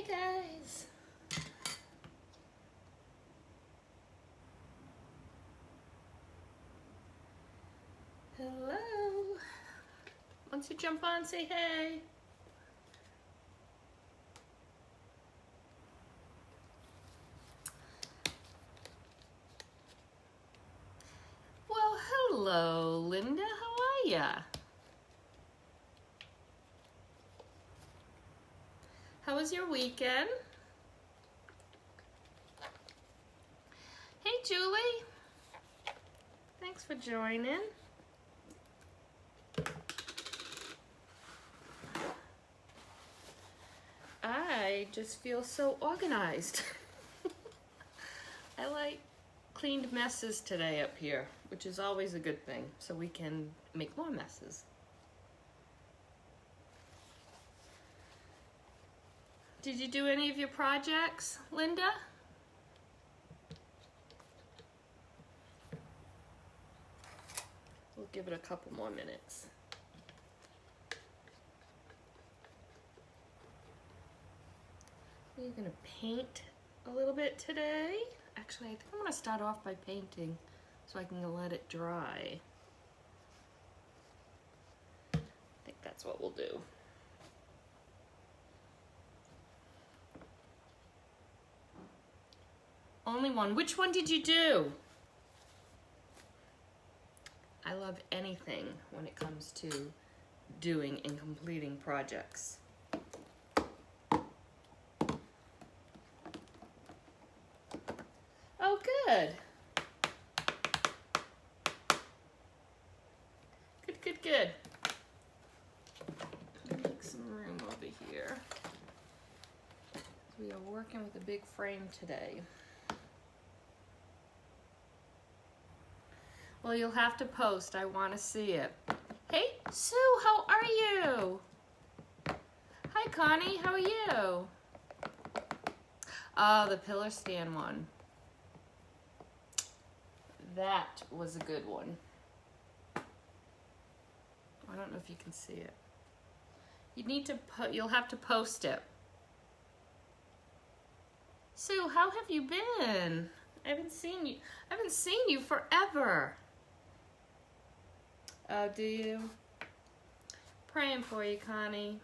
Hey guys. Hello. Once you jump on, say hey. Well, hello, Linda. How are ya? How was your weekend? Hey, Julie. Thanks for joining. I just feel so organized. I like cleaned messes today up here, which is always a good thing, so we can make more messes. Did you do any of your projects, Linda? We'll give it a couple more minutes. We're gonna paint a little bit today. Actually, I think I'm gonna start off by painting so I can let it dry. I think that's what we'll do. Only one. Which one did you do? I love anything when it comes to doing and completing projects. Oh, good. Good, good, good. Make some room over here. We are working with a big frame today. Well, you'll have to post. I want to see it. Hey, Sue, how are you? Hi, Connie, how are you? Oh, the pillar stand one. That was a good one. I don't know if you can see it. You need to you'll have to post it. Sue, how have you been? I haven't seen you forever. Oh, do you? Praying for you, Connie.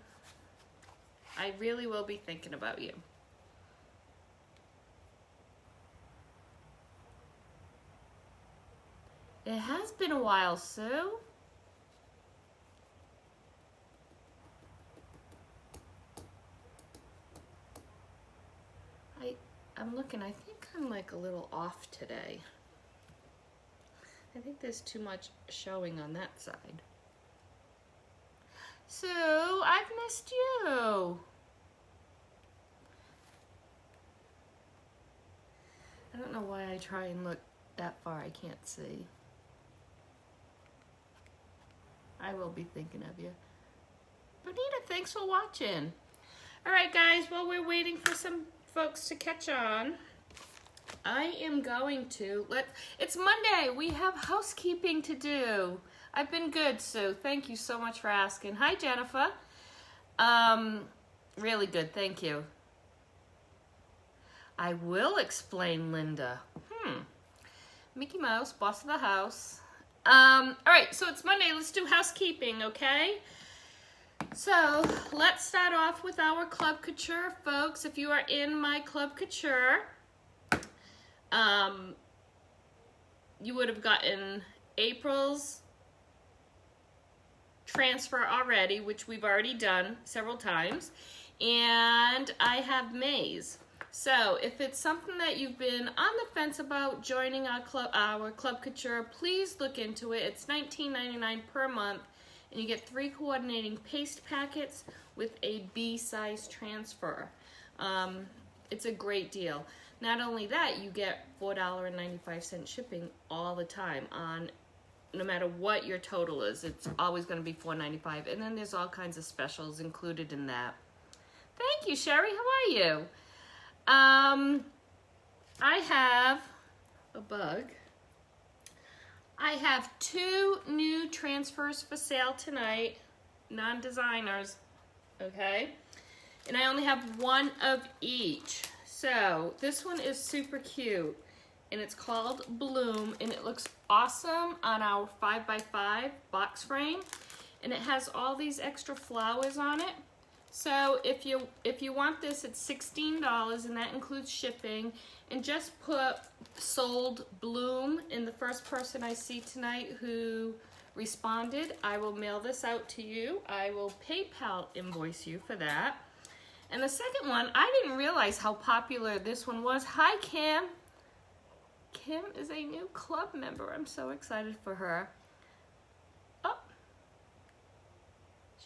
I really will be thinking about you. It has been a while, Sue. I'm looking, I think I'm like a little off today. I think there's too much showing on that side. Sue, I've missed you. I don't know why I try and look that far, I can't see. I will be thinking of you. Bonita, thanks for watching. All right, guys, while we're waiting for some folks to catch on, I am going to it's Monday. We have housekeeping to do. I've been good, Sue. Thank you so much for asking. Hi, Jennifer. Really good, thank you. I will explain, Linda. Mickey Mouse, boss of the house. All right, so it's Monday. Let's do housekeeping, okay? So let's start off with our Club Couture, folks. If you are in my Club Couture, you would have gotten April's transfer already, which we've already done several times, and I have May's. So if it's something that you've been on the fence about joining our Club Couture, please look into it. It's $19.99 per month, and you get 3 coordinating paste packets with a B-size transfer. It's a great deal. Not only that, you get $4.95 shipping all the time on no matter what your total is. It's always going to be $4.95, and then there's all kinds of specials included in that. Thank you, Sherry. How are you? I have a bug. I have 2 new transfers for sale tonight, non-designers, okay? And I only have one of each. So this one is super cute. And it's called Bloom. And it looks awesome on our 5x5 box frame. And it has all these extra flowers on it. So if you want this, it's $16 and that includes shipping. And just put sold Bloom in the first person I see tonight who responded. I will mail this out to you. I will PayPal invoice you for that. And the second one, I didn't realize how popular this one was. Hi, Kim. Kim is a new club member. I'm so excited for her. Oh,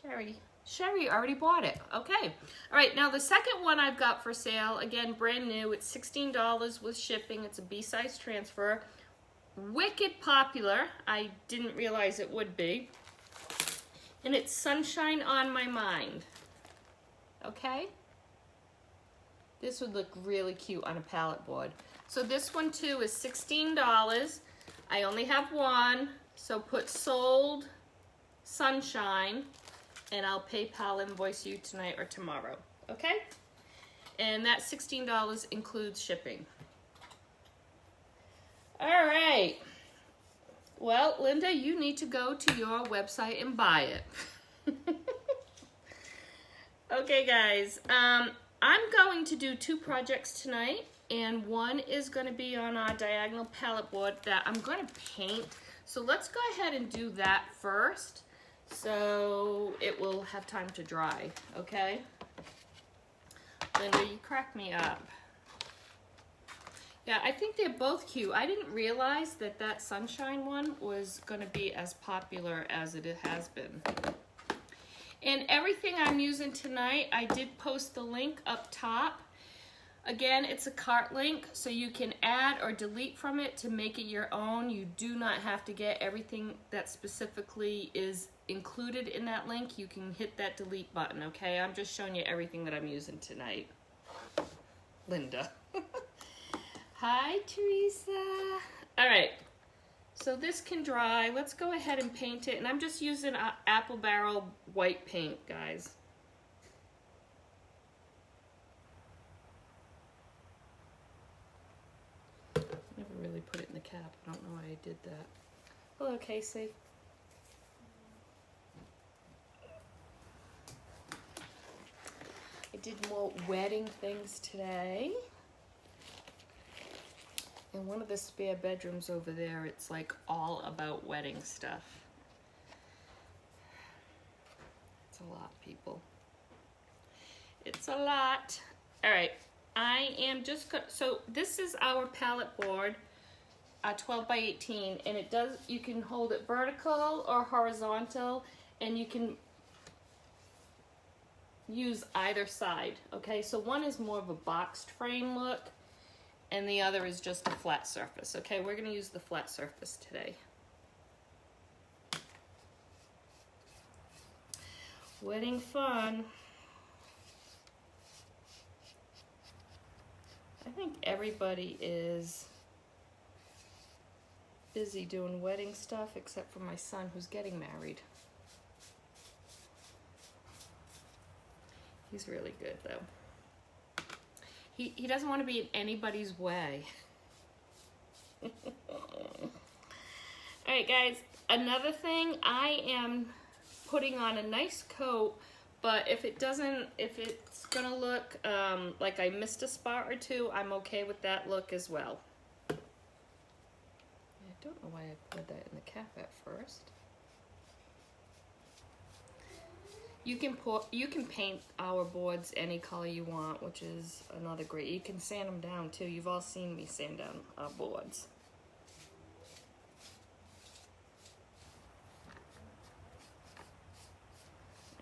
Sherry already bought it. Okay. All right, now the second one I've got for sale, again, brand new. It's $16 with shipping. It's a B-size transfer. Wicked popular. I didn't realize it would be. And it's Sunshine on My Mind. Okay? This would look really cute on a palette board. So this one too is $16. I only have one, so put sold Sunshine and I'll PayPal invoice you tonight or tomorrow. Okay? And that $16 includes shipping. All right. Well, Linda, you need to go to your website and buy it. Okay, guys. I'm going to do 2 projects tonight, and one is going to be on our diagonal palette board that I'm going to paint. So let's go ahead and do that first, so it will have time to dry. Okay? Linda, you crack me up. Yeah, I think they're both cute. I didn't realize that that Sunshine one was going to be as popular as it has been. And everything I'm using tonight, I did post the link up top. Again, it's a cart link, so you can add or delete from it to make it your own. You do not have to get everything that specifically is included in that link. You can hit that delete button, okay? I'm just showing you everything that I'm using tonight. Linda. Hi, Teresa. All right, so this can dry. Let's go ahead and paint it. And I'm just using Apple Barrel white paint, guys. Never really put it in the cap. I don't know why I did that. Hello, Casey. I did more wedding things today. In one of the spare bedrooms over there, it's like all about wedding stuff. It's a lot, people. It's a lot. All right, I am just so this is our palette board, 12 by 18, and it does, you can hold it vertical or horizontal, and you can use either side, okay? So one is more of a boxed frame look, and the other is just a flat surface. Okay, we're gonna use the flat surface today. Wedding fun. I think everybody is busy doing wedding stuff except for my son who's getting married. He's really good though. He doesn't want to be in anybody's way. All right, guys, another thing, I am putting on a nice coat, but if it's gonna look like I missed a spot or two, I'm okay with that look as well. I don't know why I put that in the cap at first. You can paint our boards any color you want, which is another great. You can sand them down too. You've all seen me sand down our boards.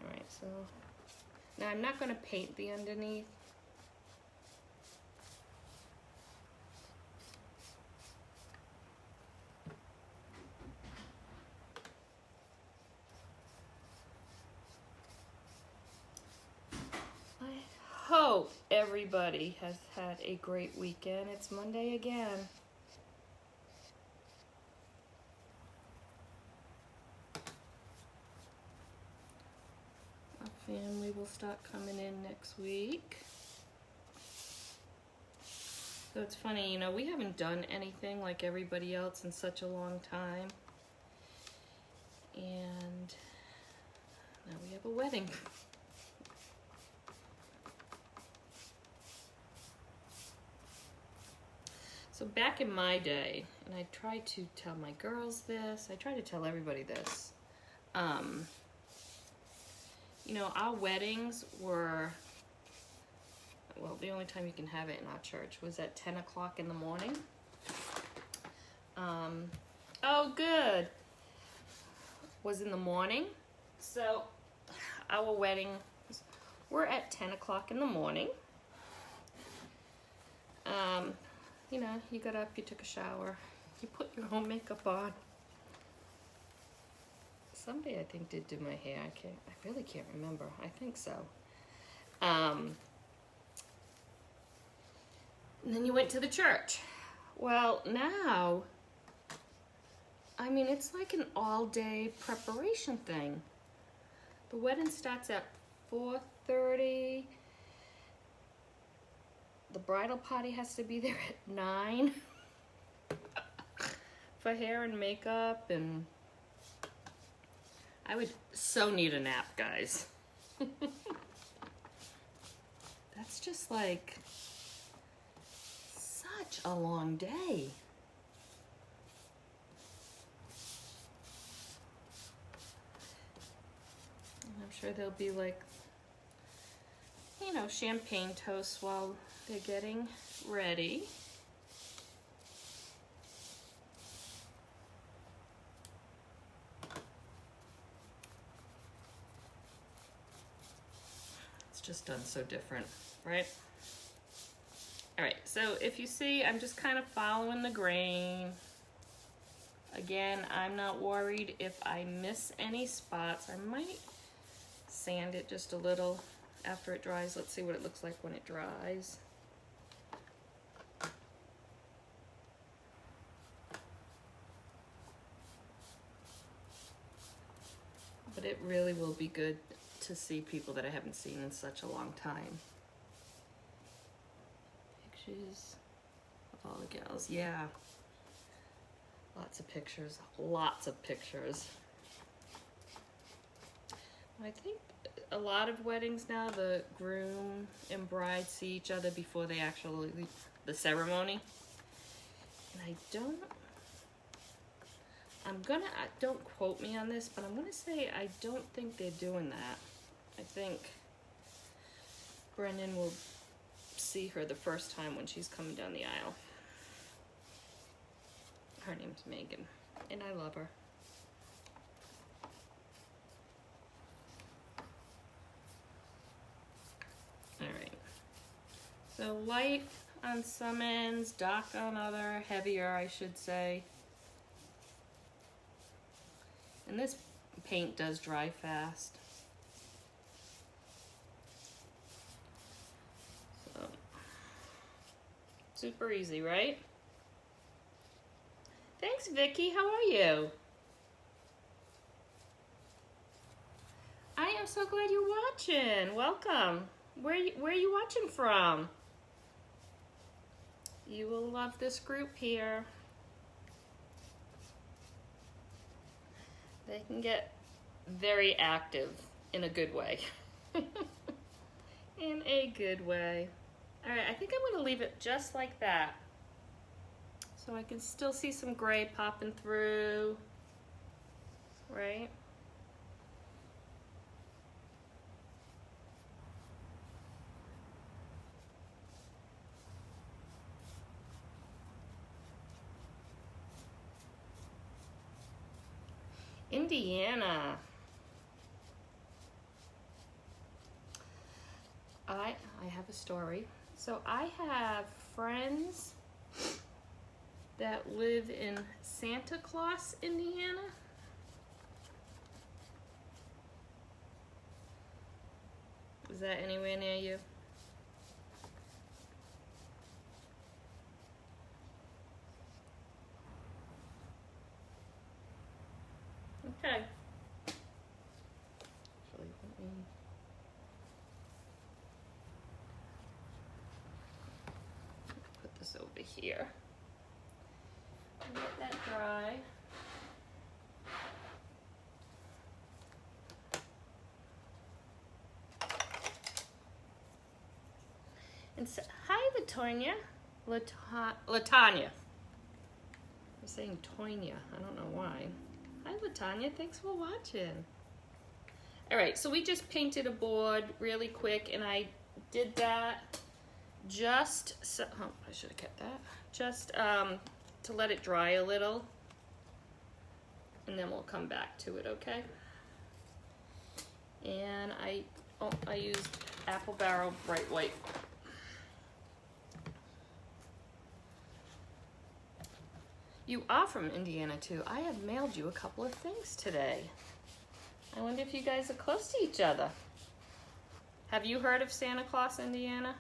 All right, so now I'm not going to paint the underneath. Hope everybody has had a great weekend. It's Monday again. I'll family will start coming in next week. So it's funny, you know, we haven't done anything like everybody else in such a long time. And now we have a wedding. So back in my day, and I try to tell my girls this, I try to tell everybody this, you know, our weddings were, well, the only time you can have it in our church was at 10 o'clock in the morning. Oh, good. Was in the morning. So our wedding, we're at 10 o'clock in the morning. You know, you got up, you took a shower, you put your own makeup on. Somebody I think did do my hair. I really can't remember. I think so. And then you went to the church. Well, now, I mean, it's like an all-day preparation thing. The wedding starts at 4:30. The bridal party has to be there at 9 for hair and makeup, and I would so need a nap, guys. That's just like such a long day. And I'm sure there'll be like, you know, champagne toasts while they're getting ready. It's just done so different, right? All right, so if you see, I'm just kind of following the grain. Again, I'm not worried if I miss any spots. I might sand it just a little after it dries. Let's see what it looks like when it dries. But it really will be good to see people that I haven't seen in such a long time. Pictures of all the gals, yeah. Lots of pictures, lots of pictures. I think a lot of weddings now, the groom and bride see each other before they actually leave the ceremony. And don't quote me on this, but I'm gonna say I don't think they're doing that. I think Brendan will see her the first time when she's coming down the aisle. Her name's Megan, and I love her. All right, so light on some ends, dark on other, heavier I should say. And this paint does dry fast. So, super easy, right? Thanks, Vicky. How are you? I am so glad you're watching. Welcome. Where are you watching from? You will love this group here. They can get very active in a good way. In a good way. All right, I think I'm going to leave it just like that. So I can still see some gray popping through, right? Indiana. I have a story. So I have friends that live in Santa Claus, Indiana. Is that anywhere near you? Okay. Actually, let me this over here. Let that dry. And so, hi, Latonya. Latanya. I'm saying Tonya. I don't know why. Hi, Latanya. Thanks for watching. All right, so we just painted a board really quick, and I did that just so, oh, I should have kept that. Just to let it dry a little, and then we'll come back to it, okay? And I used Apple Barrel Bright White. You are from Indiana too. I have mailed you a couple of things today. I wonder if you guys are close to each other. Have you heard of Santa Claus, Indiana?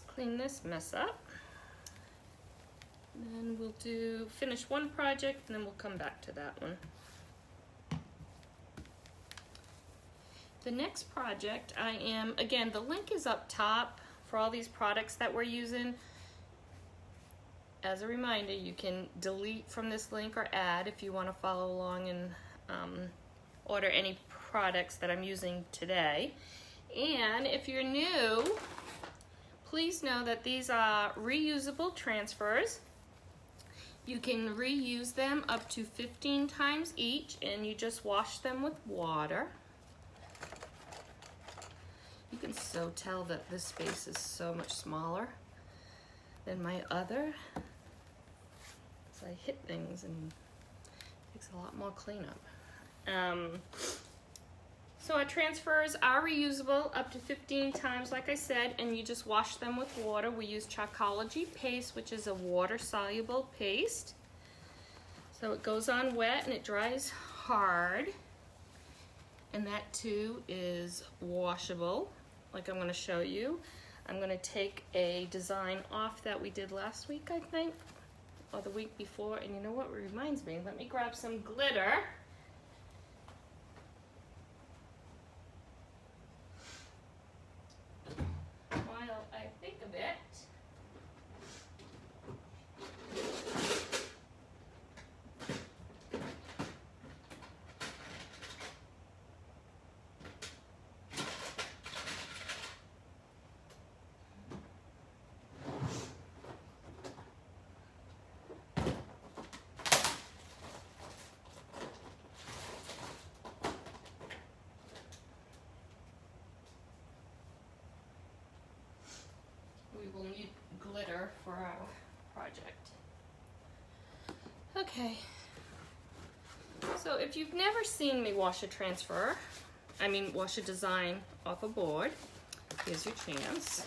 Clean this mess up. And then we'll finish one project, and then we'll come back to that one. The next project again, the link is up top for all these products that we're using. As a reminder, you can delete from this link or add if you want to follow along and order any products that I'm using today. And if you're new, please know that these are reusable transfers. You can reuse them up to 15 times each, and you just wash them with water. You can so tell that this space is so much smaller than my other. So I hit things and it takes a lot more cleanup. So our transfers are reusable up to 15 times, like I said, and you just wash them with water. We use Charcology paste, which is a water-soluble paste. So it goes on wet and it dries hard. And that too is washable, like I'm going to show you. I'm going to take a design off that we did last week, I think, or the week before. And you know what reminds me? Let me grab some glitter. We will need glitter for our project. Okay, so if you've never seen me wash a wash a design off a board, here's your chance.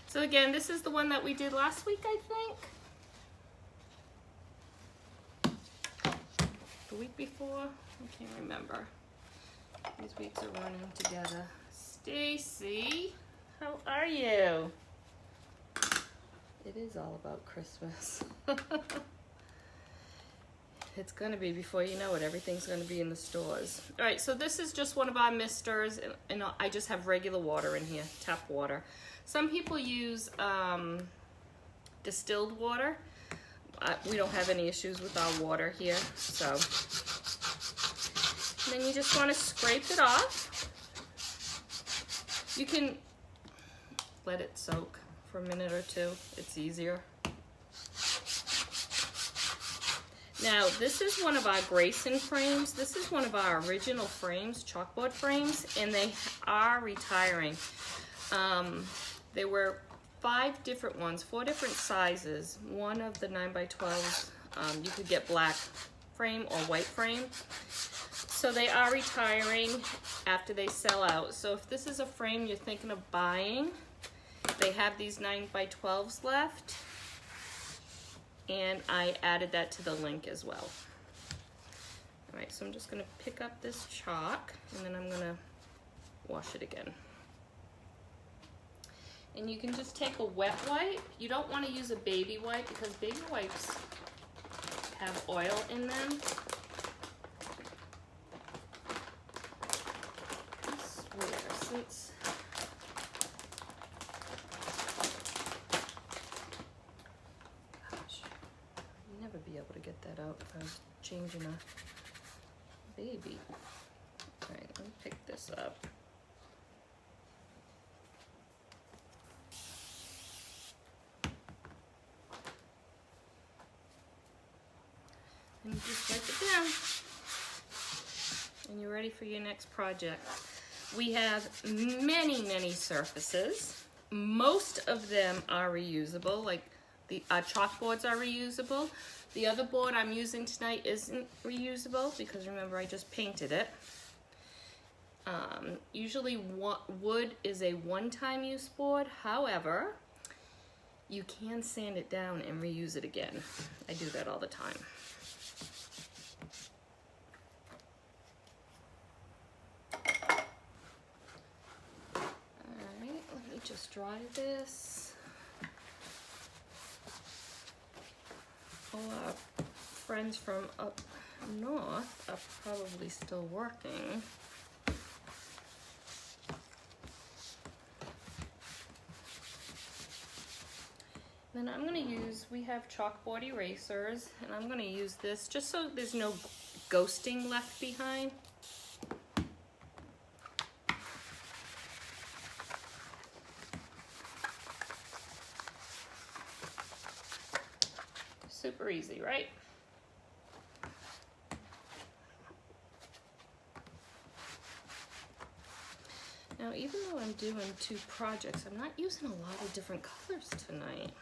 So again, this is the one that we did last week, I think. The week before, I can't remember. These weeks are running together. Stacy, how are you? It is all about Christmas. It's gonna be, before you know it, everything's gonna be in the stores. All right, so this is just one of our misters, and I just have regular water in here, tap water. Some people use distilled water. We don't have any issues with our water here, so. And then you just wanna scrape it off. You can let it soak for a minute or two. It's easier. Now, this is one of our Grayson frames. This is one of our original frames, chalkboard frames, and they are retiring. There were 5 different ones, 4 different sizes. One of the 9x12s, you could get black frame or white frame. So they are retiring after they sell out. So if this is a frame you're thinking of buying, they have these 9x12s left. And I added that to the link as well. All right, so I'm just gonna pick up this chalk, and then I'm gonna wash it again. And you can just take a wet wipe. You don't want to use a baby wipe because baby wipes have oil in them. I swear, since gosh, I'd never be able to get that out if I was changing a baby. All right, let me pick this up. And you just wipe it down. And you're ready for your next project. We have many, many surfaces. Most of them are reusable, like the chalkboards are reusable. The other board I'm using tonight isn't reusable because remember I just painted it. Usually wood is a one-time use board. However, you can sand it down and reuse it again. I do that all the time. Alright, let me just dry this. All our friends from up north are probably still working. Then I'm going to use, we have chalkboard erasers, and I'm going to use this just so there's no ghosting left behind. Super easy, right? Now, even though I'm doing 2 projects, I'm not using a lot of different colors tonight.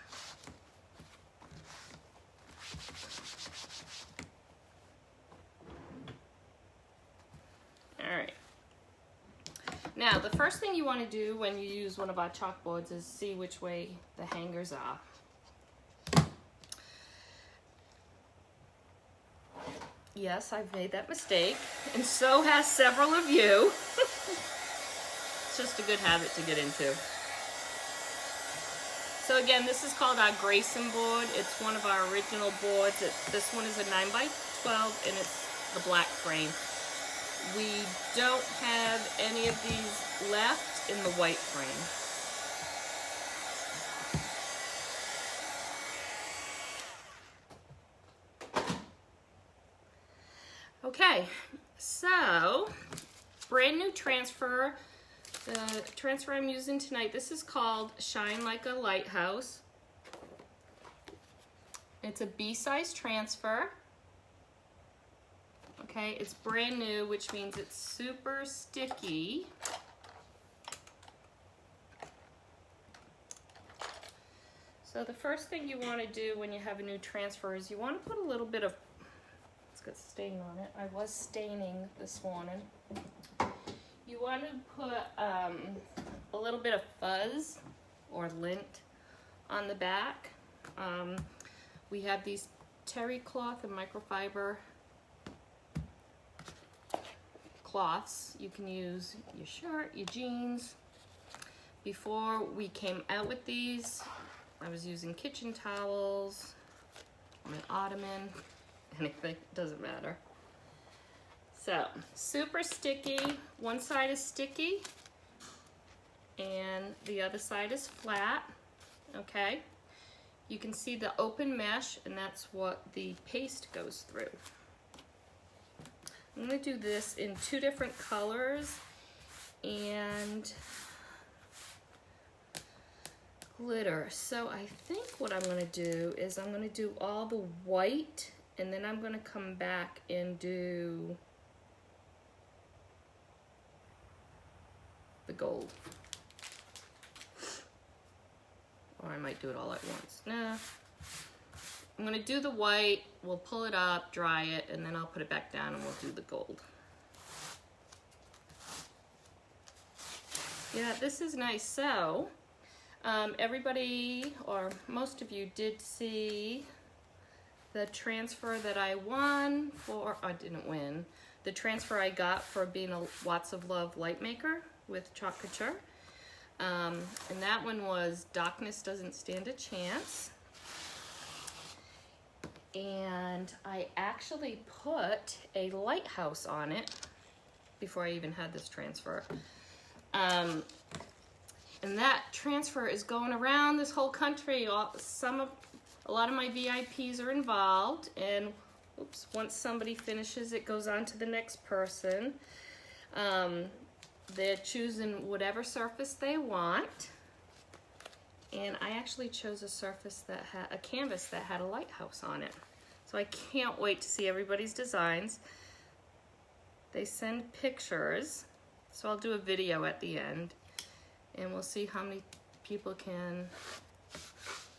All right. Now, the first thing you want to do when you use one of our chalkboards is see which way the hangers are. Yes, I've made that mistake, and so has several of you. It's just a good habit to get into. So again, this is called our Grayson board. It's one of our original boards. This one is a 9x12, and it's the black frame. We don't have any of these left in the white frame. Okay, so brand new transfer. The transfer I'm using tonight, this is called Shine Like a Lighthouse. It's a B-size transfer. Okay, it's brand new, which means it's super sticky. So the first thing you want to do when you have a new transfer is you want to put a little bit of, it's got stain on it. I was staining this morning. You want to put a little bit of fuzz or lint on the back. We have these terry cloth and microfiber cloths. You can use your shirt, your jeans. Before we came out with these, I was using kitchen towels, my ottoman, anything, doesn't matter. So, super sticky. One side is sticky and the other side is flat, okay? You can see the open mesh, and that's what the paste goes through. I'm gonna do this in 2 different colors and glitter. So I think what I'm gonna do is I'm gonna do all the white, and then I'm gonna come back and do the gold. Or I might do it all at once. Nah. I'm gonna do the white, we'll pull it up, dry it, and then I'll put it back down and we'll do the gold. Yeah, this is nice. So, everybody, or most of you, did see the transfer that I won for, I didn't win, the transfer I got for being a Watts of Love light maker. with Chalk Couture. And that one was Darkness Doesn't Stand a Chance. And I actually put a lighthouse on it before I even had this transfer. And that transfer is going around this whole country. A lot of my VIPs are involved, and oops, once somebody finishes, it goes on to the next person. They're choosing whatever surface they want. And I actually chose a surface that had a canvas that had a lighthouse on it. So I can't wait to see everybody's designs. They send pictures, so I'll do a video at the end, and we'll see how many people can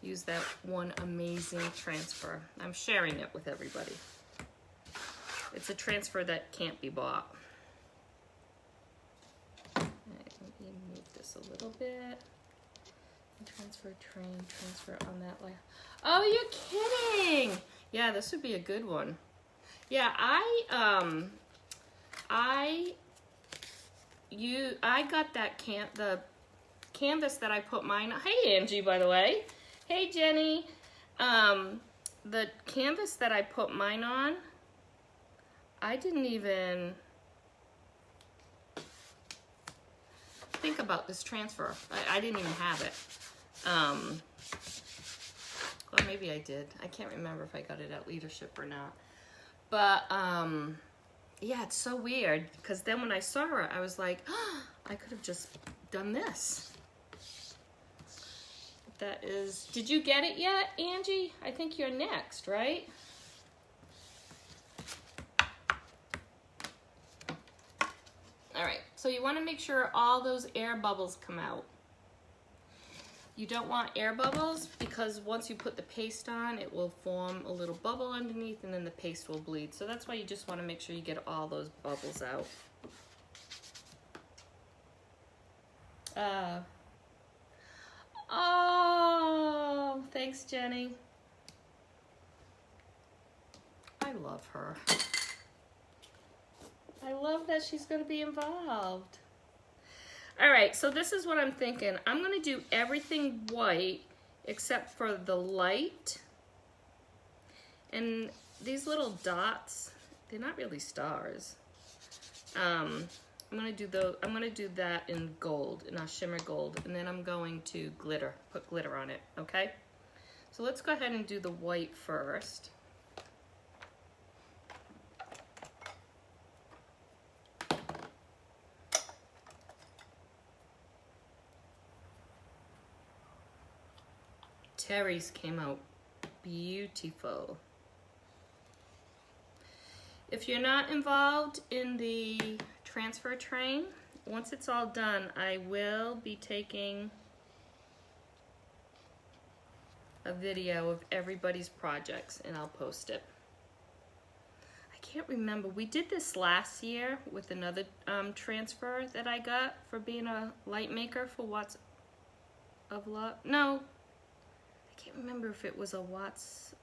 use that one amazing transfer. I'm sharing it with everybody. It's a transfer that can't be bought. All right, let me move this a little bit. Transfer train, transfer on that layer. Oh, you're kidding! Yeah, this would be a good one. Yeah, I got that the canvas that I put mine on. Hey, Angie, by the way. Hey, Jenny. The canvas that I put mine on, I didn't even think about this transfer. I didn't even have it. Well, maybe I did. I can't remember if I got it at Leadership or not. But, yeah, it's so weird, because then when I saw her, I was like, oh, I could have just done this. That is, did you get it yet, Angie? I think you're next, right? All right, so you want to make sure all those air bubbles come out. You don't want air bubbles because once you put the paste on, it will form a little bubble underneath and then the paste will bleed. So that's why you just want to make sure you get all those bubbles out. Oh, thanks, Jenny. I love her. I love that she's going to be involved. All right, so this is what I'm thinking. I'm going to do everything white except for the light. And these little dots, they're not really stars. I'm going to do that in gold, in a shimmer gold, and then I'm going to put glitter on it, okay? So let's go ahead and do the white first. Terry's came out beautiful. If you're not involved in the transfer train, once it's all done, I will be taking a video of everybody's projects and I'll post it. I can't remember. We did this last year with another transfer that I got for being a light maker for Watts of Love. No. I can't remember if it was a Watts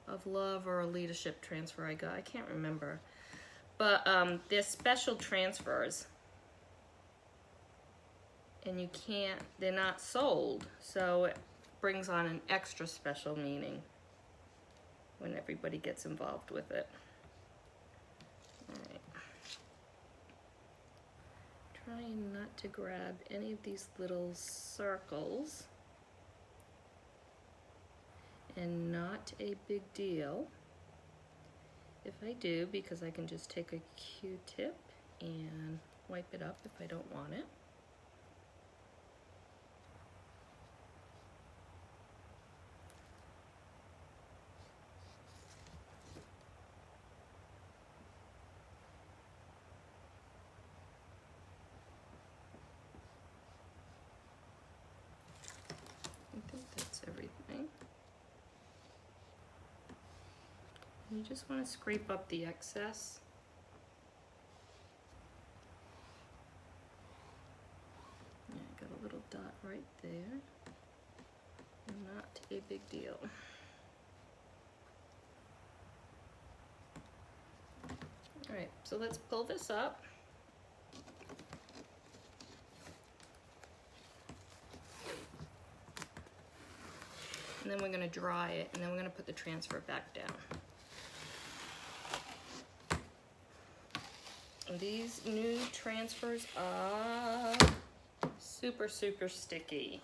of Love or a Leadership transfer I got. I can't remember. But they're special transfers. And they're not sold. So it brings on an extra special meaning when everybody gets involved with it. All right. Trying not to grab any of these little circles. And not a big deal if I do, because I can just take a Q-tip and wipe it up if I don't want it. I think that's everything. You just want to scrape up the excess. Yeah, I got a little dot right there. Not a big deal. All right, so let's pull this up. and then we're going to dry it, and then we're going to put the transfer back down. And these new transfers are super, super sticky,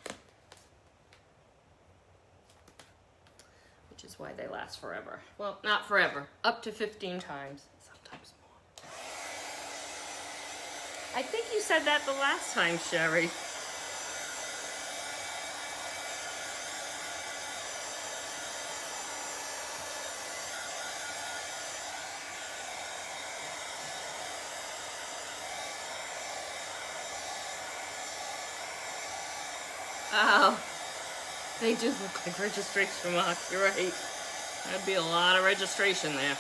which is why they last forever. Well, not forever, up to 15 times, sometimes more. I think you said that the last time, Sherry. Oh, they just look like registration marks, you're right. That'd be a lot of registration there.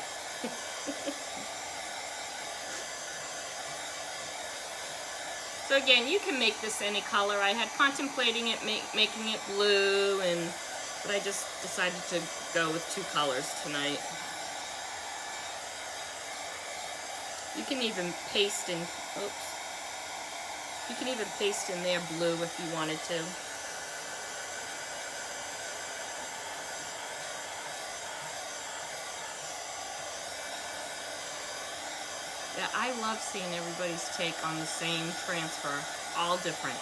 So again, you can make this any color. I had contemplating it, making it blue, but I just decided to go with 2 colors tonight. You can even paste in, you can even paste in there blue if you wanted to. Yeah, I love seeing everybody's take on the same transfer, all different.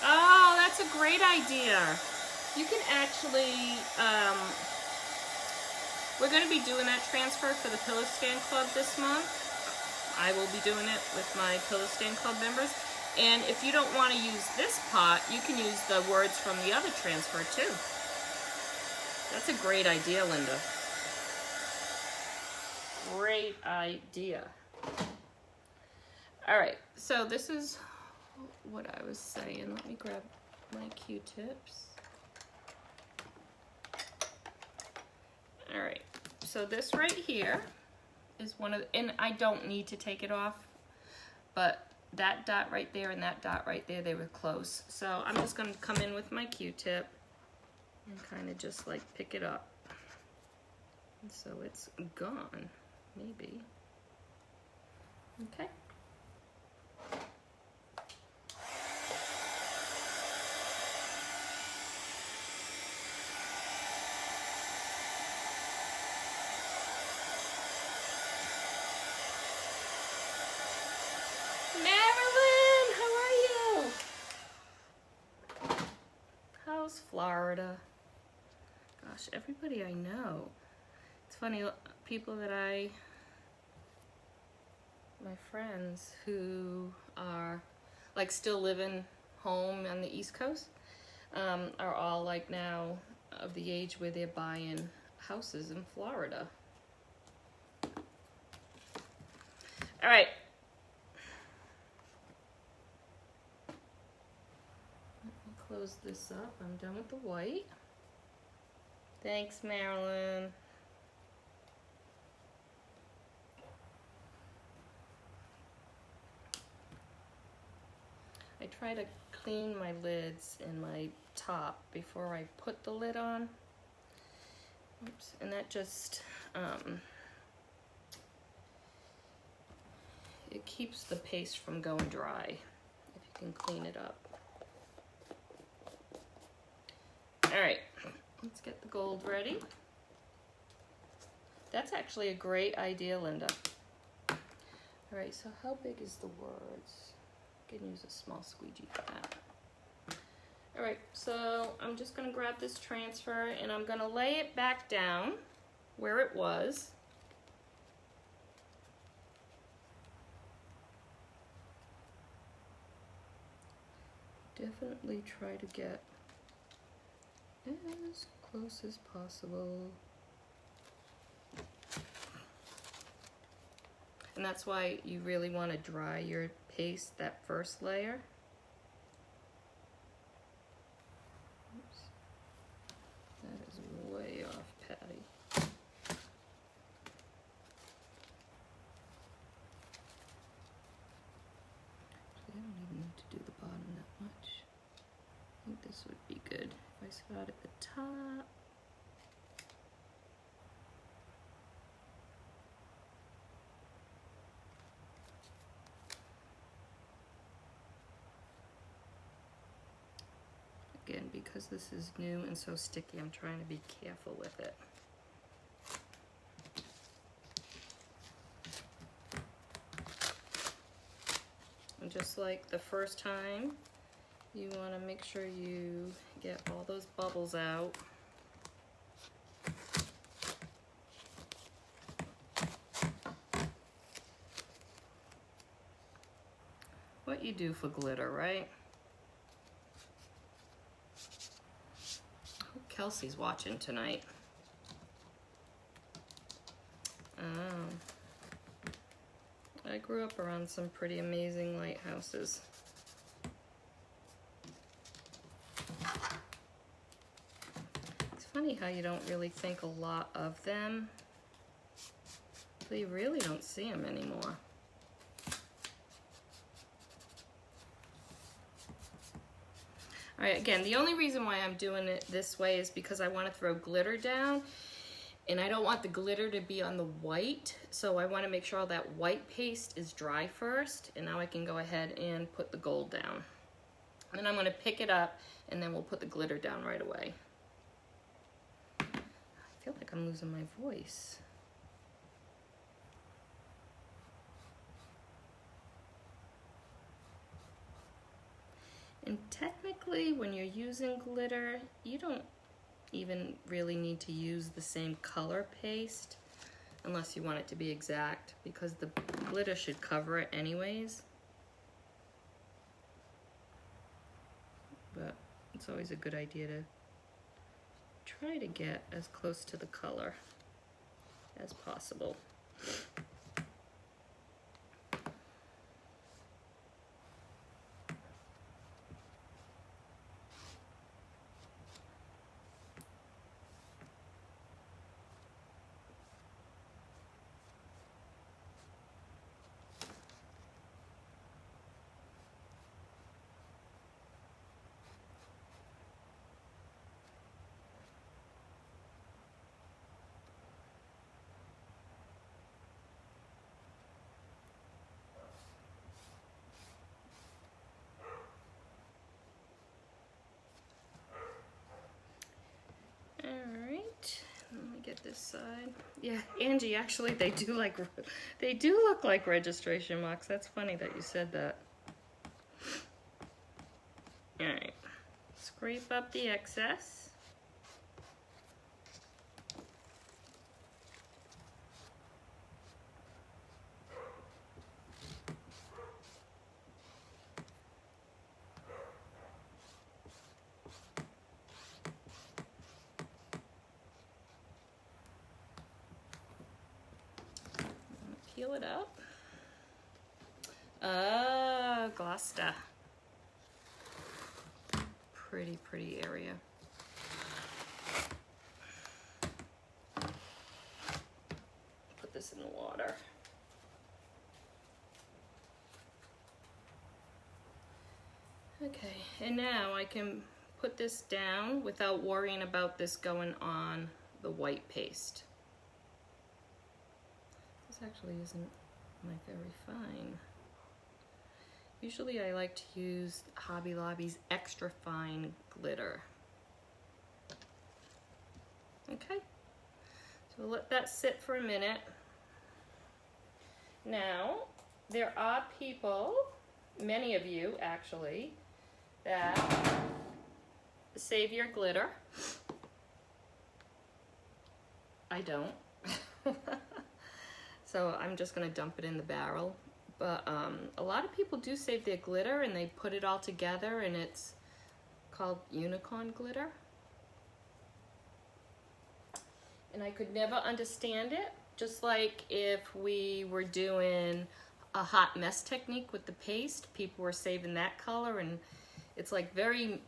Oh, that's a great idea. You can actually, we're going to be doing that transfer for the Pillow Stand Club this month. I will be doing it with my Pillow Stand Club members. And if you don't want to use this pot, you can use the words from the other transfer too. That's a great idea, Linda. Great idea. All right, so this is what I was saying. Let me grab my Q-tips. All right, so this right here is one of the, and I don't need to take it off, but that dot right there and that dot right there, they were close. So I'm just gonna come in with my Q-tip and kind of just like pick it up. And so it's gone. Maybe. Okay. Marilyn, how are you? How's Florida? Gosh, everybody I know. It's funny, people that my friends who are like still living home on the East Coast, are all like now of the age where they're buying houses in Florida. All right. Let me close this up. I'm done with the white. Thanks, Marilyn. I try to clean my lids and my top before I put the lid on. Oops, and that just, it keeps the paste from going dry if you can clean it up. All right, let's get the gold ready. That's actually a great idea, Linda. All right, so how big is the words? I can use a small squeegee for that. All right, so I'm just gonna grab this transfer and I'm gonna lay it back down where it was. Definitely try to get as close as possible. And that's why you really want to dry your paste, that first layer. Oops. That is way off, Patty. I don't even need to do the bottom that much. I think this would be good if I start at the top. again, because this is new and so sticky, I'm trying to be careful with it. And just like the first time, you want to make sure you get all those bubbles out. What you do for glitter, right? I hope Kelsey's watching tonight. I grew up around some pretty amazing lighthouses. It's funny how you don't really think a lot of them, so you really don't see them anymore. All right, again, the only reason why I'm doing it this way is because I want to throw glitter down, and I don't want the glitter to be on the white, so I want to make sure all that white paste is dry first, and now I can go ahead and put the gold down. And then I'm going to pick it up, and then we'll put the glitter down right away. I feel like I'm losing my voice. And technically, when you're using glitter, you don't even really need to use the same color paste unless you want it to be exact, because the glitter should cover it anyways. But it's always a good idea to try to get as close to the color as possible. Get this side. Yeah, Angie, actually they do look like registration marks. That's funny that you said that. All right, scrape up the excess. Peel it up. Oh, Gloucester. Pretty area. Put this in the water. Okay, and now I can put this down without worrying about this going on the white paste. Actually isn't my very fine. Usually I like to use Hobby Lobby's extra fine glitter. Okay, so we'll let that sit for a minute. Now, there are people, many of you actually, that save your glitter. I don't. So I'm just gonna dump it in the barrel. But a lot of people do save their glitter and they put it all together, and it's called unicorn glitter. And I could never understand it. Just like if we were doing a hot mess technique with the paste, people were saving that color, and it's like very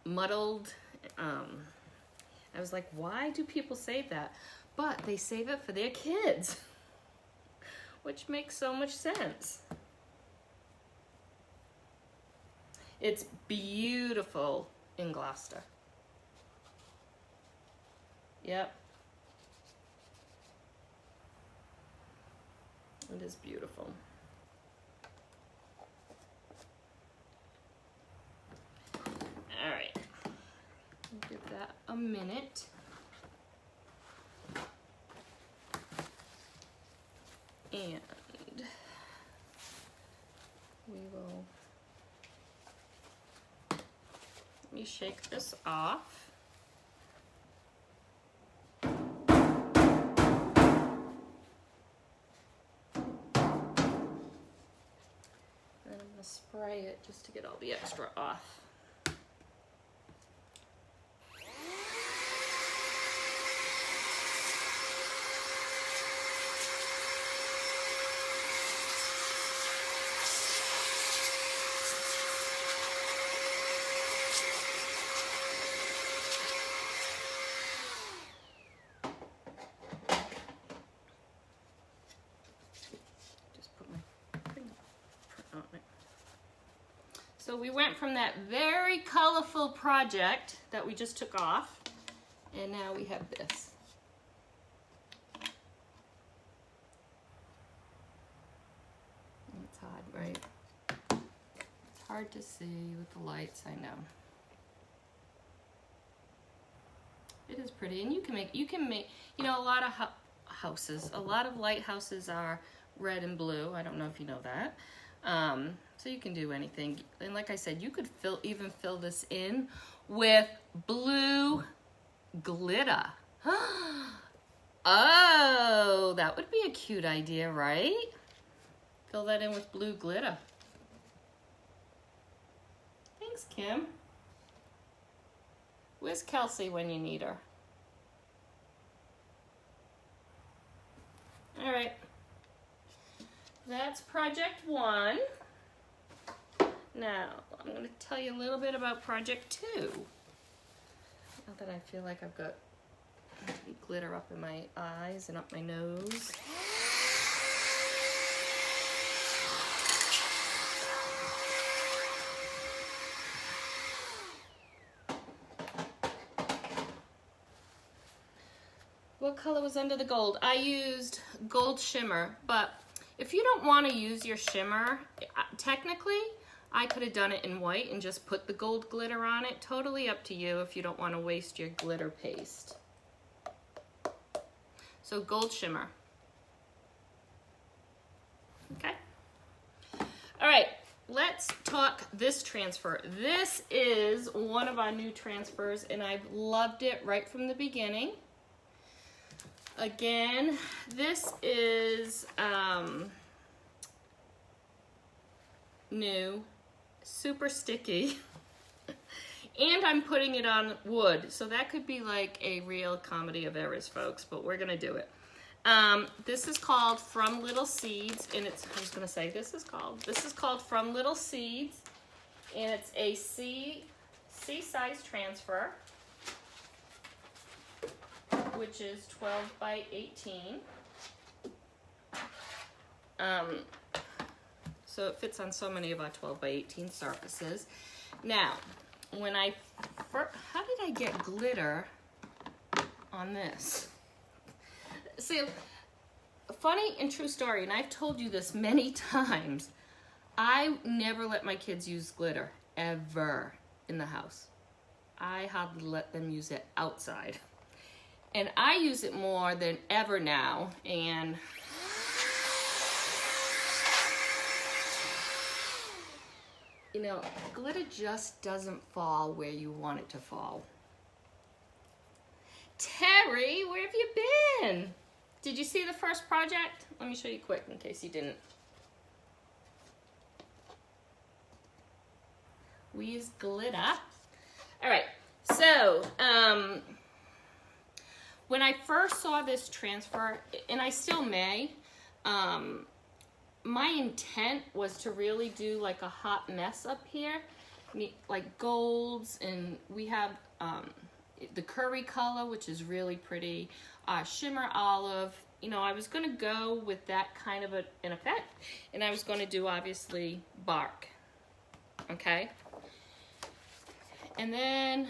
muddled. I was like, why do people save that? But they save it for their kids. Which makes so much sense. It's beautiful in Gloucester. Yep. It is beautiful. All right. that a minute. And we will, let me shake this off. Spray it just to get all the extra off. Just put my fingerprint on it. So we went from that very colorful project that we just took off, and now we have this. It's hard, right? It's hard to see with the lights, I know. It is pretty, and you can make, you know, a lot of houses, a lot of lighthouses are red and blue. I don't know if you know that. So you can do anything. And like I said, you could even fill this in with blue glitter. Oh, that would be a cute idea, right? Fill that in with blue glitter. Thanks, Kim. Where's Kelsey when you need her? All right. That's project 1. Now, I'm going to tell you a little bit about project 2. Now that I feel like I've got glitter up in my eyes and up my nose. What color was under the gold? I used gold shimmer, but if you don't want to use your shimmer, technically, I could have done it in white and just put the gold glitter on it. Totally up to you if you don't want to waste your glitter paste. So gold shimmer. Okay. All right, let's talk this transfer. This is one of our new transfers, and I've loved it right from the beginning. Again, this is new, super sticky, and I'm putting it on wood, so that could be like a real comedy of errors, folks, but we're gonna do it. This is called From Little Seeds, and it's, I was gonna say, this is called From Little Seeds, and it's a C size transfer, which is 12 by 18. So it fits on so many of our 12 by 18 surfaces. Now, when how did I get glitter on this? See, funny and true story, and I've told you this many times, I never let my kids use glitter, ever, in the house. I hardly let them use it outside. And I use it more than ever now, and you know, glitter just doesn't fall where you want it to fall. Terry, where have you been? Did you see the first project? Let me show you quick in case you didn't. We use glitter. All right, so, when I first saw this transfer, and I still may, my intent was to really do like a hot mess up here, like golds, and we have the curry color, which is really pretty, shimmer olive. You know, I was gonna go with that kind of an effect, and I was gonna do obviously bark, okay? And then,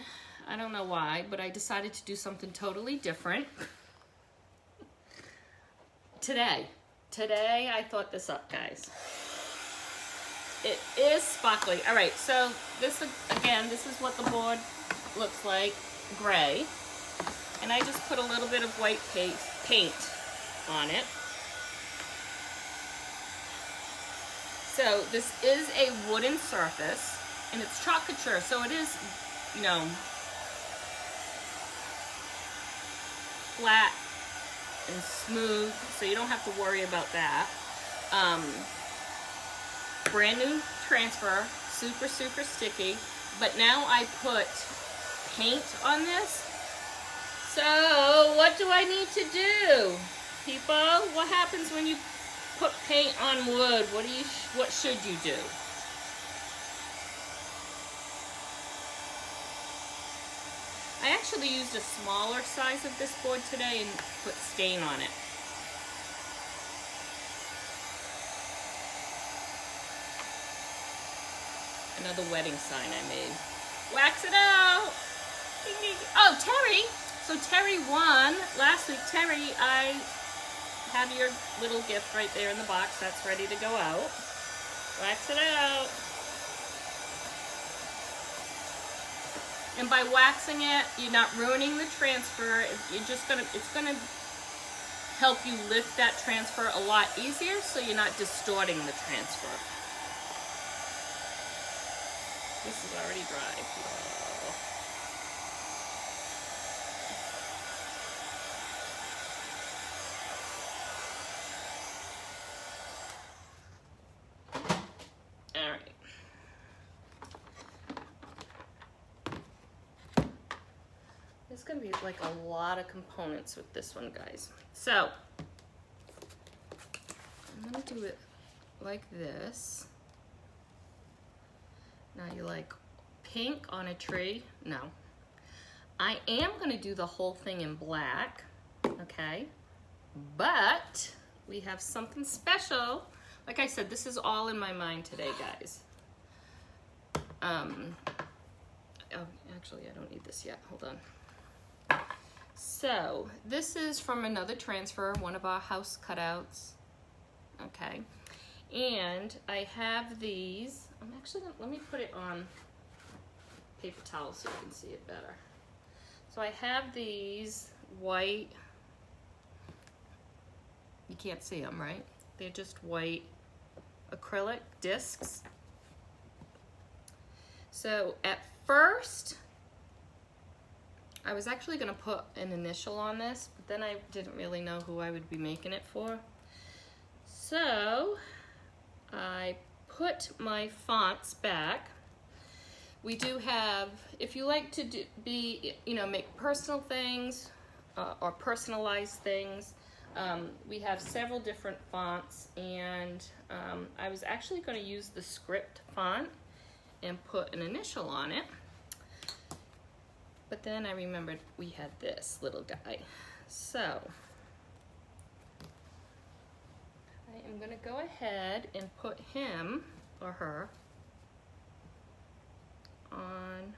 I don't know why, but I decided to do something totally different. Today I thought this up, guys. It is sparkly. All right, so this, again, this is what the board looks like. gray, and I just put a little bit of white paint on it. So this is a wooden surface, and it's chalk couture, so it is, you know, flat and smooth, so you don't have to worry about that. Brand new transfer, super, super sticky, but now I put paint on this. So what do I need to do, people? What happens when you put paint on wood? What should you do? I actually used a smaller size of this board today and put stain on it. Another wedding sign I made. Wax it out! Ding, ding. Oh, Terry! So Terry won last week. Terry, I have your little gift right there in the box. That's ready to go out. Wax it out. And by waxing it, you're not ruining the transfer. It's gonna help you lift that transfer a lot easier, so you're not distorting the transfer. This is already dry. All right. There's gonna be like a lot of components with this one, guys. So I'm gonna do it like this. Now you like pink on a tree? No. I am gonna do the whole thing in black, okay? But we have something special. Like I said, this is all in my mind today, guys. Oh, actually, I don't need this yet. Hold on. So this is from another transfer, one of our house cutouts. Okay. And I have these. I'm actually gonna, let me put it on paper towel so you can see it better. So I have these white, you can't see them, right? They're just white acrylic discs. So at first, I was actually gonna put an initial on this, but then I didn't really know who I would be making it for. So I put my fonts back. We do have, if you like to make personal things or personalize things, we have several different fonts, and I was actually going to use the script font and put an initial on it, but then I remembered we had this little guy. So I'm gonna go ahead and put him or her on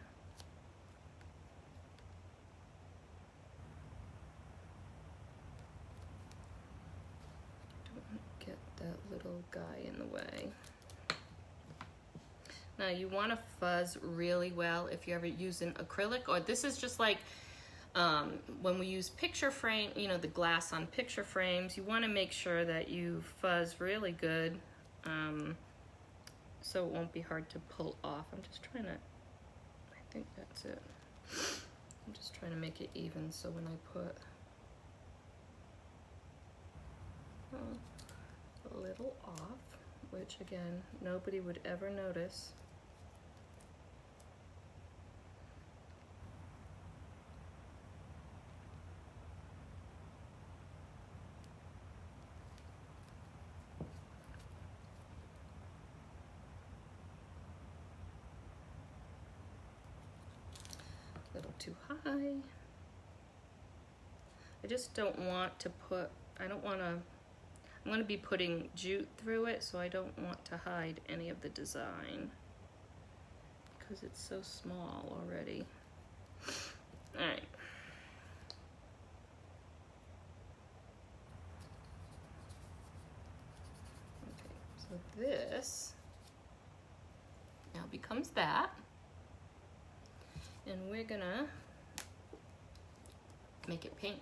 don't get that little guy in the way. Now you want to fuzz really well if you're ever using acrylic, or this is just like when we use picture frame, you know, the glass on picture frames, you want to make sure that you fuzz really good so it won't be hard to pull off. I'm just trying to, I think that's it. I'm just trying to make it even so when I put a little off, which again, nobody would ever notice. A little too high. I just don't want to put, I'm going to be putting jute through it, so I don't want to hide any of the design because it's so small already. All right. Okay, so this now becomes that. And we're gonna make it pink.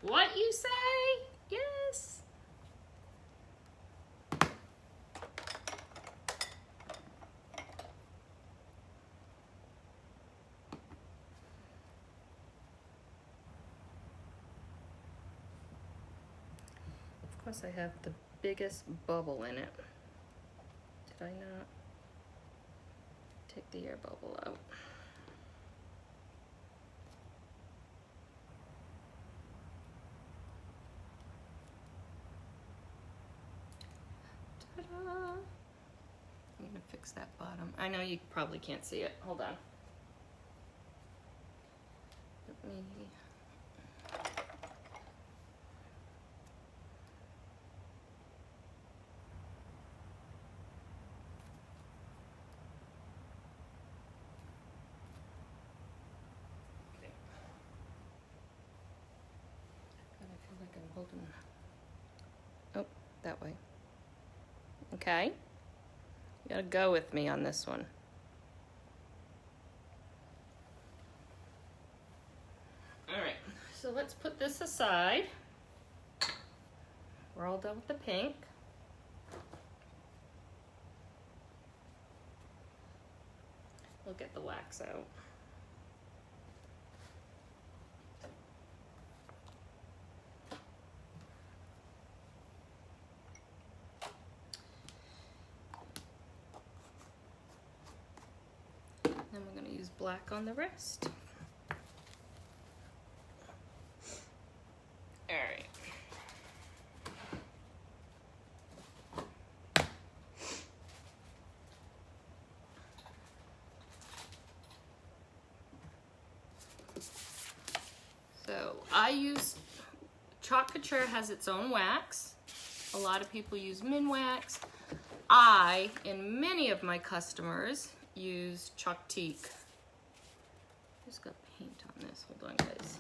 What you say? Yes. Of course, I have the biggest bubble in it. Did I not take the air bubble out? Ta-da! I'm gonna fix that bottom. I know you probably can't see it. Hold on. Let me... Holding. Oh, that way. Okay. You gotta go with me on this one. All right, so let's put this aside. We're all done with the pink. We'll get the wax out. Then we're going to use black on the rest. All right. So I use, Couture has its own wax. A lot of people use Minwax. I, and many of my customers, use Chalk-Teak. Just got paint on this. Hold on, guys.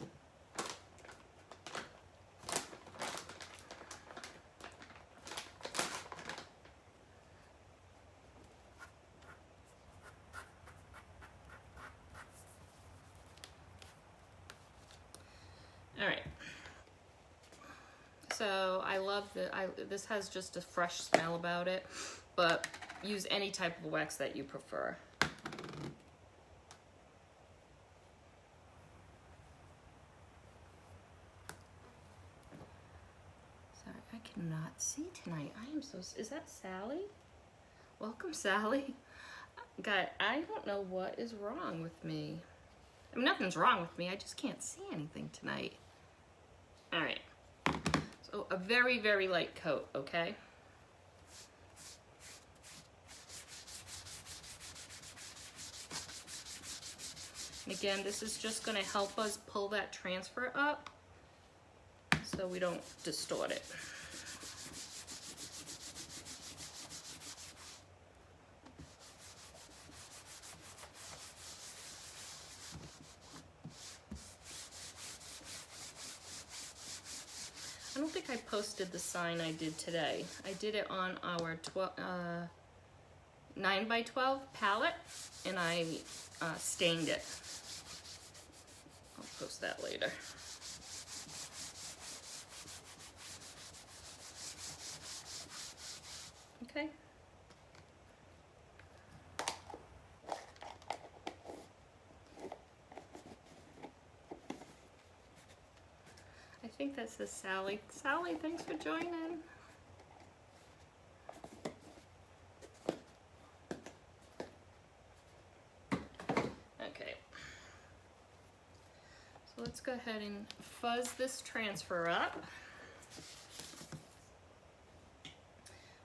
All right. So I love this has just a fresh smell about it, but use any type of wax that you prefer. Sorry, I cannot see tonight. I am so, is that Sally? Welcome, Sally. God, I don't know what is wrong with me. I mean, nothing's wrong with me. I just can't see anything tonight. All right. So a very, very light coat, okay? And again, this is just going to help us pull that transfer up so we don't distort it. I don't think I posted the sign I did today. I did it on our 9x12 palette, and I stained it. I'll post that later. Okay. I think that says Sally. Sally, thanks for joining. Okay. So let's go ahead and fuzz this transfer up.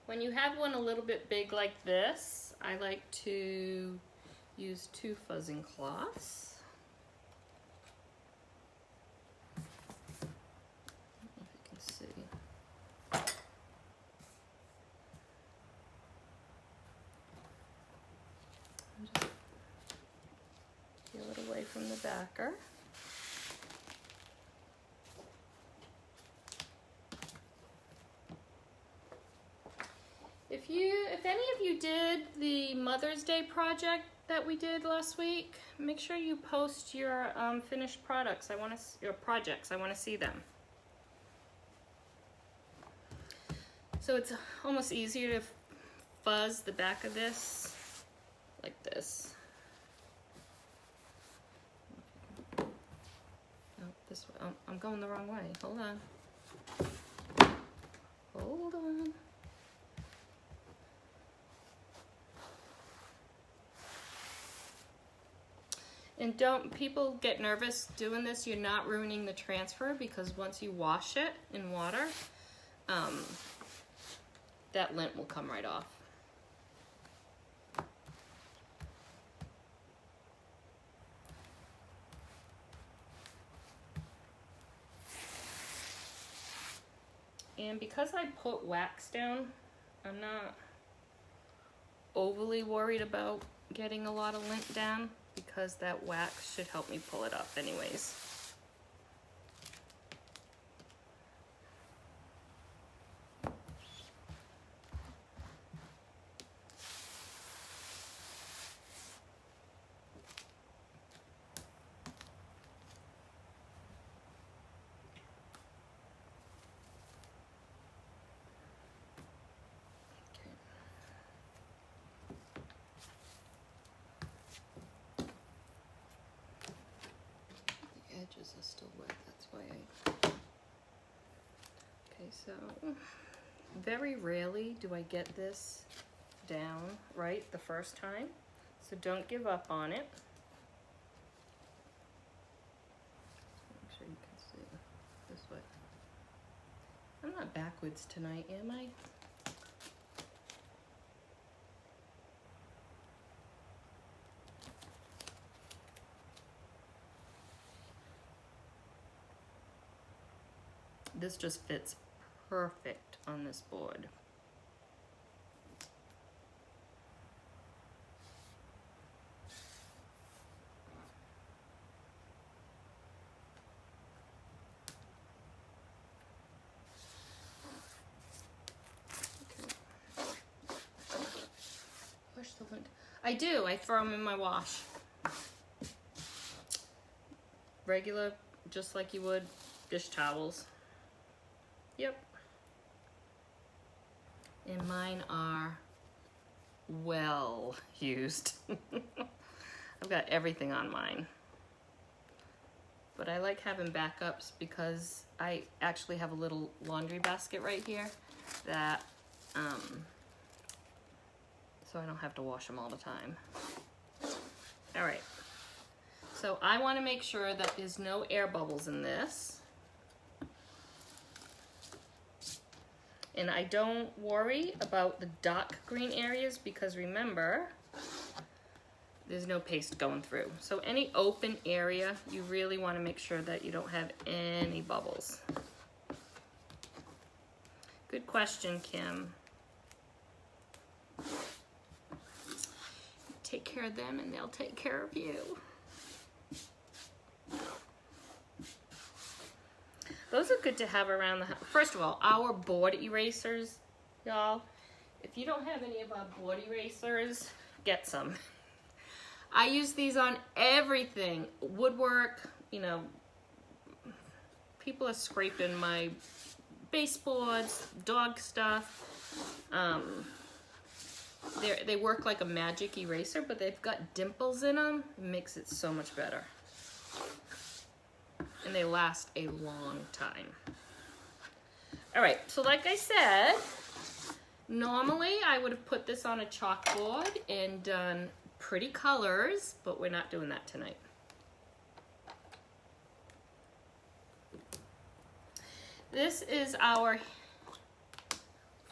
When you have one a little bit big like this, I like to use 2 fuzzing cloths. From the backer. If any of you did the Mother's Day project that we did last week, make sure you post your finished products. Your projects. I want to see them. So it's almost easier to fuzz the back of this like this. No, this way. Oh, I'm going the wrong way. Hold on. Hold on. And don't people get nervous doing this. You're not ruining the transfer, because once you wash it in water, that lint will come right off. And because I put wax down, I'm not overly worried about getting a lot of lint down, because that wax should help me pull it up anyways. Edges are still wet, that's why okay, so very rarely do I get this down right the first time, so don't give up on it. Make sure you can see this way. I'm not backwards tonight, am I? This just fits perfect on this board. Okay. Push the lint. I do. I throw them in my wash. Regular, just like you would dish towels. Yep. And mine are well used. I've got everything on mine. But I like having backups because I actually have a little laundry basket right here that, so I don't have to wash them all the time. All right. So I want to make sure that there's no air bubbles in this. And I don't worry about the dark green areas, because remember, there's no paste going through. So any open area, you really want to make sure that you don't have any bubbles. Good question, Kim. Take care of them and they'll take care of you. Those are good to have around the house. First of all, our board erasers, y'all. If you don't have any of our board erasers, get some. I use these on everything. Woodwork, you know, people are scraping my baseboards, dog stuff. They work like a magic eraser, but they've got dimples in them. It makes it so much better. And they last a long time. All right, so like I said, normally I would have put this on a chalkboard and done pretty colors, but we're not doing that tonight. This is our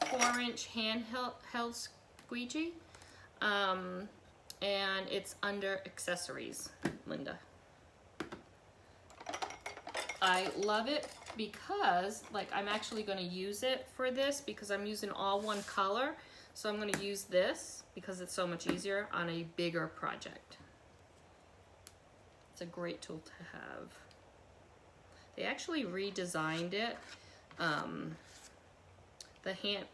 4-inch handheld squeegee, and it's under accessories, Linda. I love it because, like, I'm actually going to use it for this because I'm using all one color. So I'm going to use this because it's so much easier on a bigger project. It's a great tool to have. They actually redesigned it.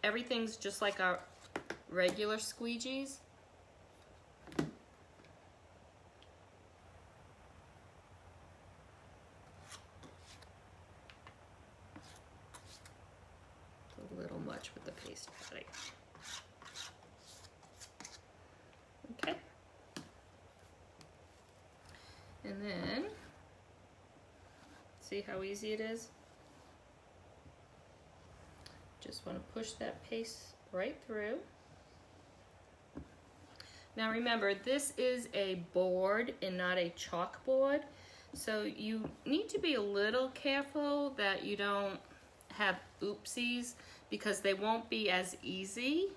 Everything's just like our regular squeegees. with the paste Patti. Okay. And then, see how easy it is? Just want to push that paste right through. Now remember, this is a board and not a chalkboard, so you need to be a little careful that you don't have oopsies, because they won't be as easy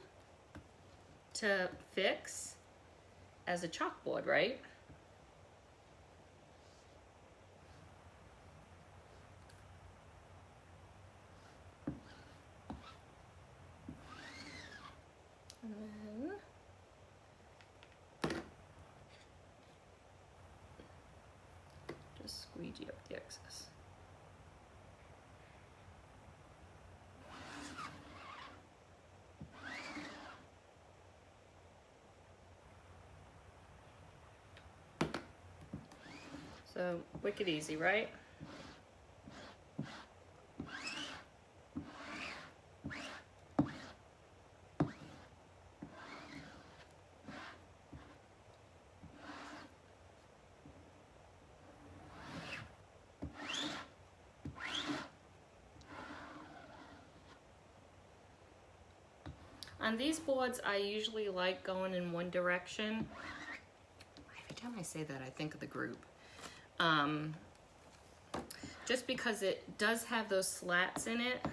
to fix as a chalkboard, right? And then just squeegee up the excess. So, wicked easy, right? On these boards, I usually like going in one direction. Every time I say that, I think of the group. Just because it does have those slats in it.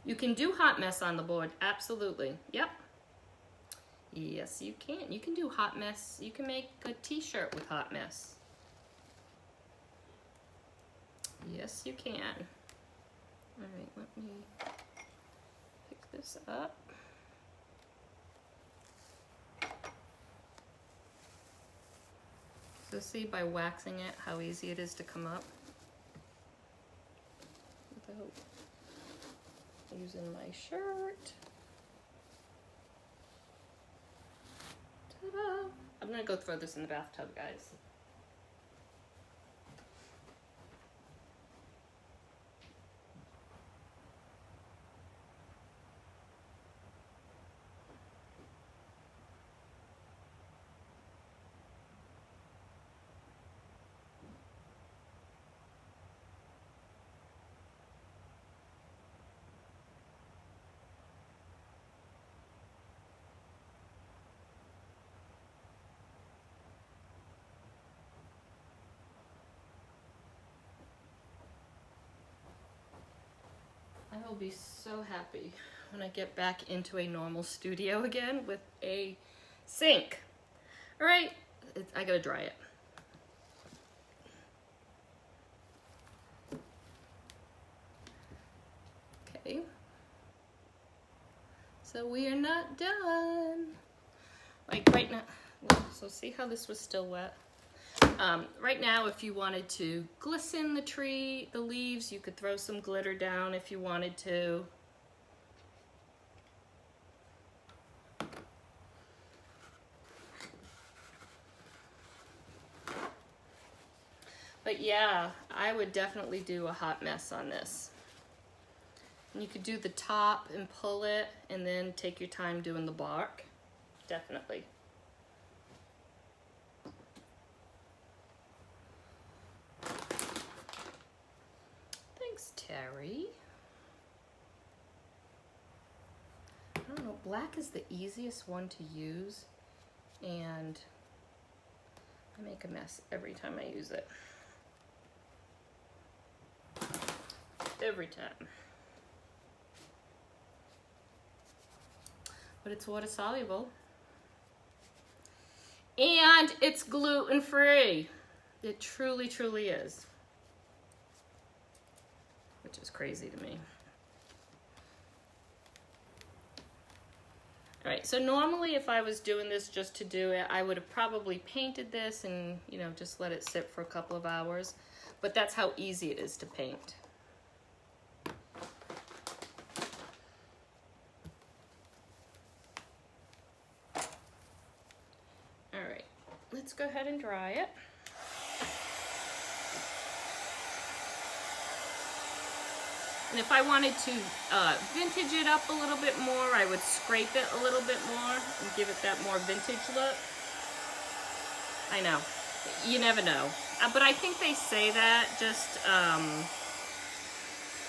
You can do hot mess on the board, absolutely. Yep. Yes, you can. You can do hot mess. You can make a t-shirt with hot mess. Yes, you can. All right, let me pick this up. So see by waxing it how easy it is to come up without using my shirt. Ta-da! I'm gonna go throw this in the bathtub, guys. I will be so happy when I get back into a normal studio again with a sink. All right, I gotta dry it. Okay, so we are not done. Like right now, so see how this was still wet? Right now, if you wanted to glisten the leaves, you could throw some glitter down if you wanted to. But yeah, I would definitely do a hot mess on this. And you could do the top and pull it, and then take your time doing the bark. Definitely. Terry. I don't know, black is the easiest one to use, and I make a mess every time I use it. Every time. But it's water soluble. And it's gluten-free. It truly, truly is. Which is crazy to me. All right, so normally if I was doing this just to do it, I would have probably painted this and, you know, just let it sit for a couple of hours. But that's how easy it is to paint. All right, let's go ahead and dry it. And if I wanted to vintage it up a little bit more, I would scrape it a little bit more and give it that more vintage look. I know, you never know. But I think they say that just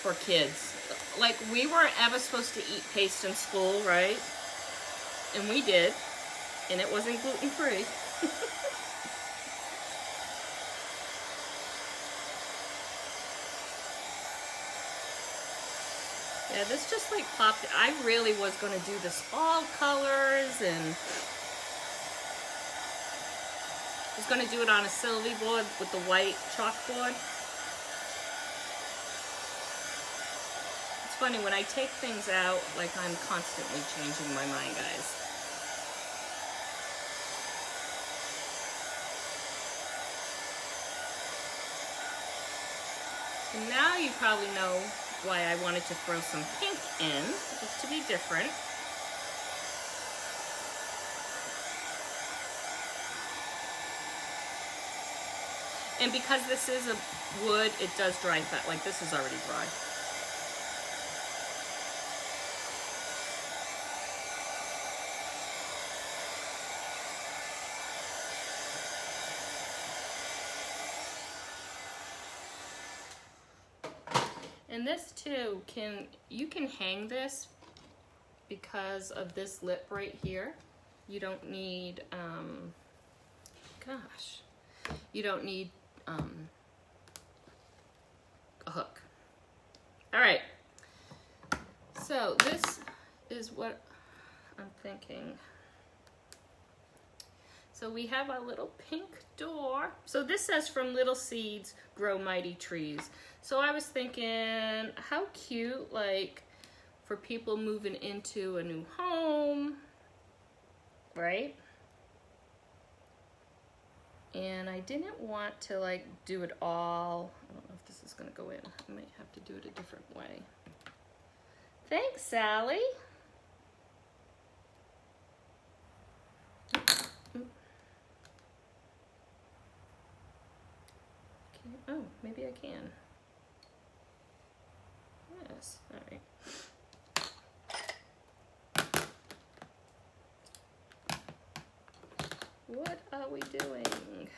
for kids. Like, we weren't ever supposed to eat paste in school, right? And we did, and it wasn't gluten-free. Yeah, this just like popped. I really was going to do this all colors, and I was going to do it on a Sylvie board with the white chalkboard. It's funny, when I take things out, like, I'm constantly changing my mind, guys. And now you probably know why I wanted to throw some pink in, just to be different. And because this is a wood, it does dry fast. Like, this is already dry. And this too, you can hang this because of this lip right here. You don't need, you don't need a hook. All right, so this is what I'm thinking. So we have our little pink door. So this says, "From little seeds grow mighty trees." So I was thinking, how cute, like, for people moving into a new home, right? And I didn't want to, like, do it all. I don't know if this is gonna go in. I might have to do it a different way. Thanks, Sally. Oh, maybe I can. Yes, all right. What are we doing?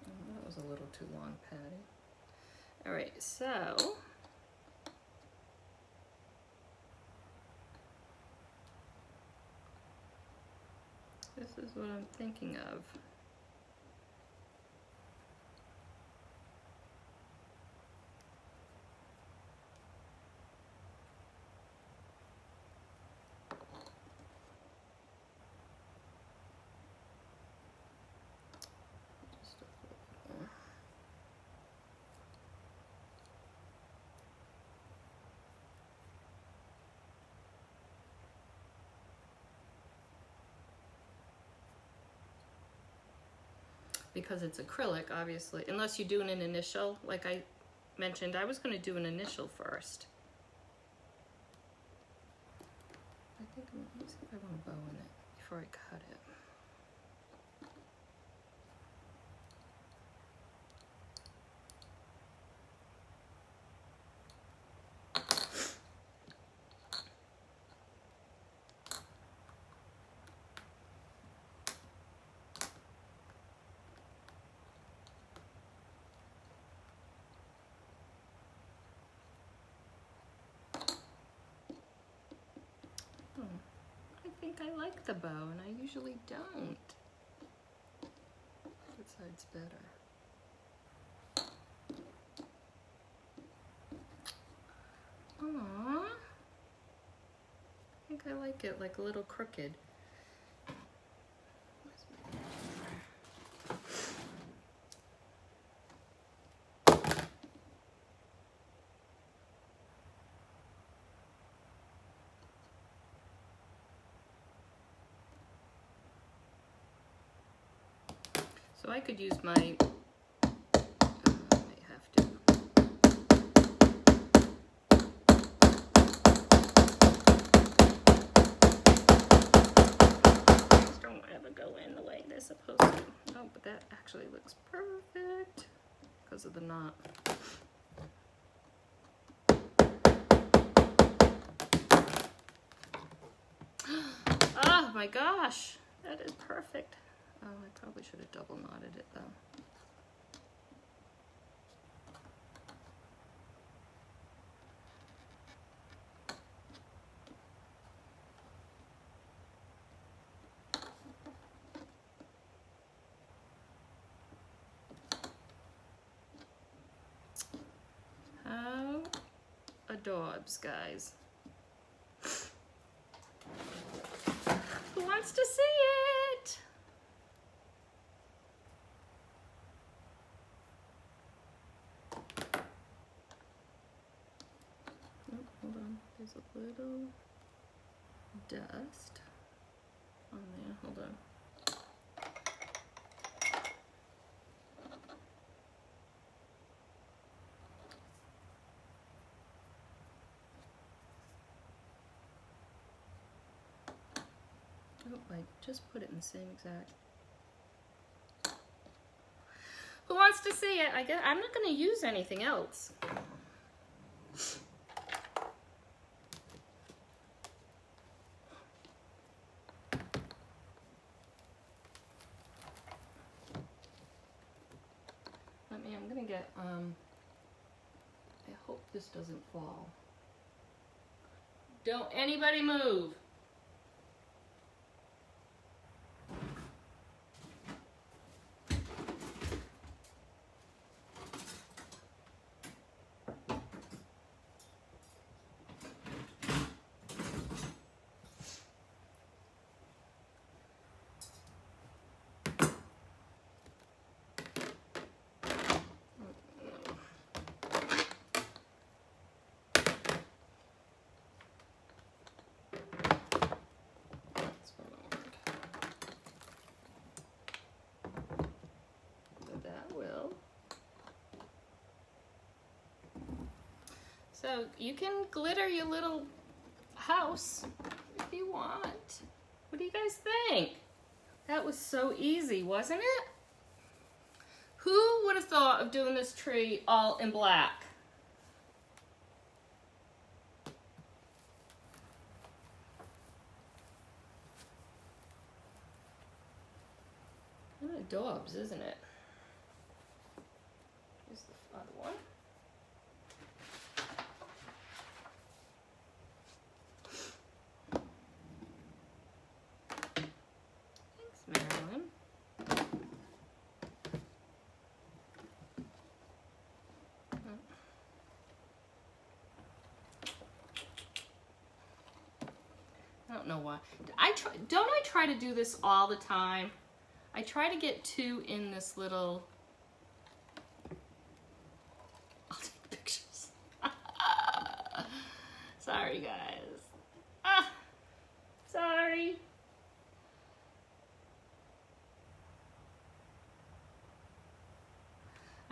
Oh, that was a little too long, Patty. All right, so this is what I'm thinking of. Just a little more. Because it's acrylic, obviously, unless you're doing an initial, like I mentioned, I was going to do an initial first. I think let me see if I want a bow in it before I cut it. I think I like the bow, and I usually don't. That side's better. Aww. I think I like it, like a little crooked. So I could use my, I might have to. These don't ever go in the way actually looks perfect because of the knot. Oh my gosh, that is perfect. Oh, I probably should have double knotted it though. How adorbs, guys. Who wants to see it? Oh, hold on, there's a little dust on there, hold on. Oh, I just put it in the same exact. Who wants to see it? I guess I'm not going to use anything else. I'm going to get, I hope this doesn't fall. Don't anybody move. So you can glitter your little house if you want. What do you guys think? That was so easy, wasn't it? Who would have thought of doing this tree all in black? Kind of adorbs, isn't it? Here's the other one. Marilyn. I don't know why. Don't I try to do this all the time? I try to get two in this little. I'll take pictures. Sorry, guys. Sorry.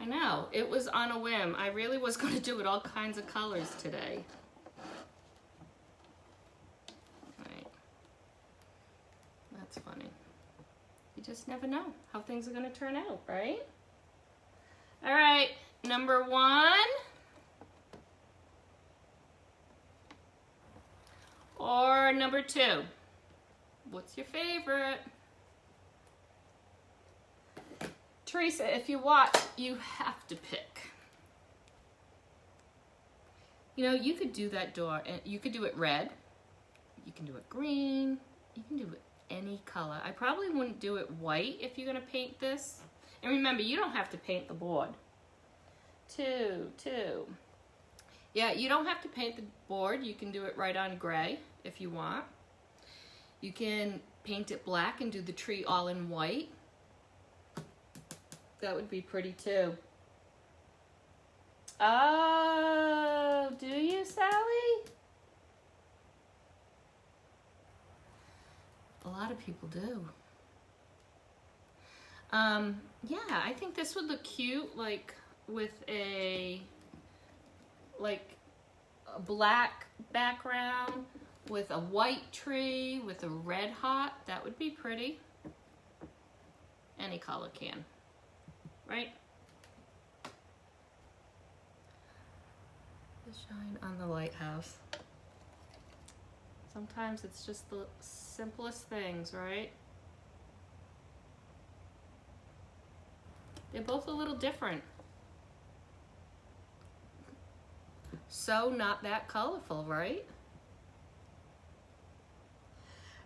I know, it was on a whim. I really was going to do it all kinds of colors today. Right. That's funny. You just never know how things are going to turn out, right? All right, number 1. Or number 2. What's your favorite? Teresa, if you watch, you have to pick. You know, you could do that door, and you could do it red, you can do it green, you can do it any color. I probably wouldn't do it white if you're gonna paint this. And remember, you don't have to paint the board. 2. Yeah, you don't have to paint the board. You can do it right on gray if you want. You can paint it black and do the tree all in white. That would be pretty too. Oh, do you, Sally? A lot of people do. Yeah, I think this would look cute, like with a black background with a white tree with a red heart. That would be pretty. Any color can. right? The shine on the lighthouse. Sometimes it's just the simplest things, right? They're both a little different. So not that colorful, right?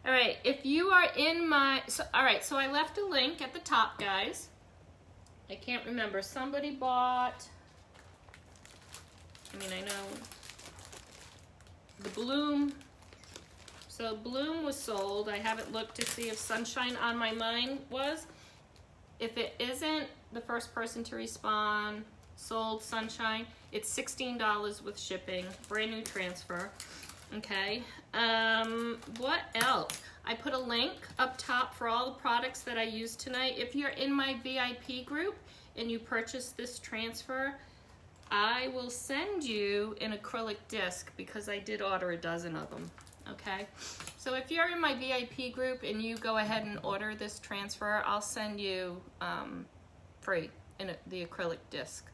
All right, if you are in my, all right, so I left a link at the top, guys. I can't remember, somebody bought, I know the Bloom. So Bloom was sold. I haven't looked to see if Sunshine on My Mind was. If it isn't, the first person to respond sold Sunshine. It's $16 with shipping, brand new transfer. Okay, what else? I put a link up top for all the products that I used tonight. If you're in my VIP group and you purchase this transfer, I will send you an acrylic disc because I did order a dozen of them. Okay, so if you're in my VIP group and you go ahead and order this transfer, I'll send you free the acrylic disc.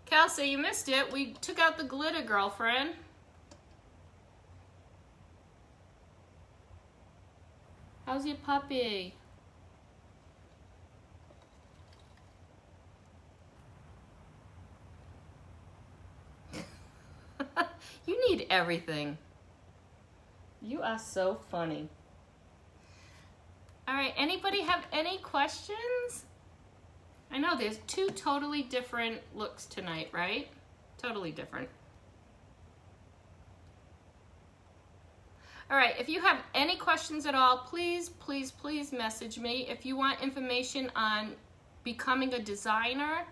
Kelsey, you missed it. We took out the glitter, girlfriend. How's your puppy? You need everything. You are so funny. All right, anybody have any questions? I know there's two totally different looks tonight, right? Totally different. All right, if you have any questions at all, please, please, please message me. If you want information on becoming a designer,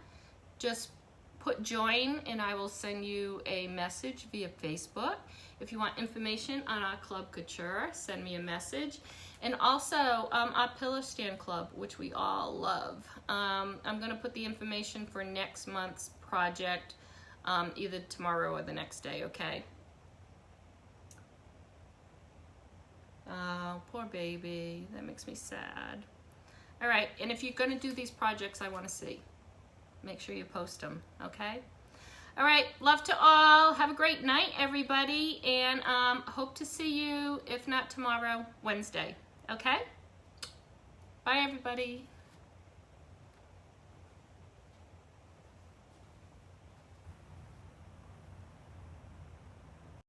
just put join and I will send you a message via Facebook. If you want information on our Club Couture, send me a message. And also our Pillow Stand Club, which we all love. I'm gonna put the information for next month's project either tomorrow or the next day, okay? Oh, poor baby, that makes me sad. All right, and if you're gonna do these projects, I wanna see. Make sure you post them, okay? All right, love to all. Have a great night, everybody, and hope to see you, if not tomorrow, Wednesday, okay? Bye, everybody.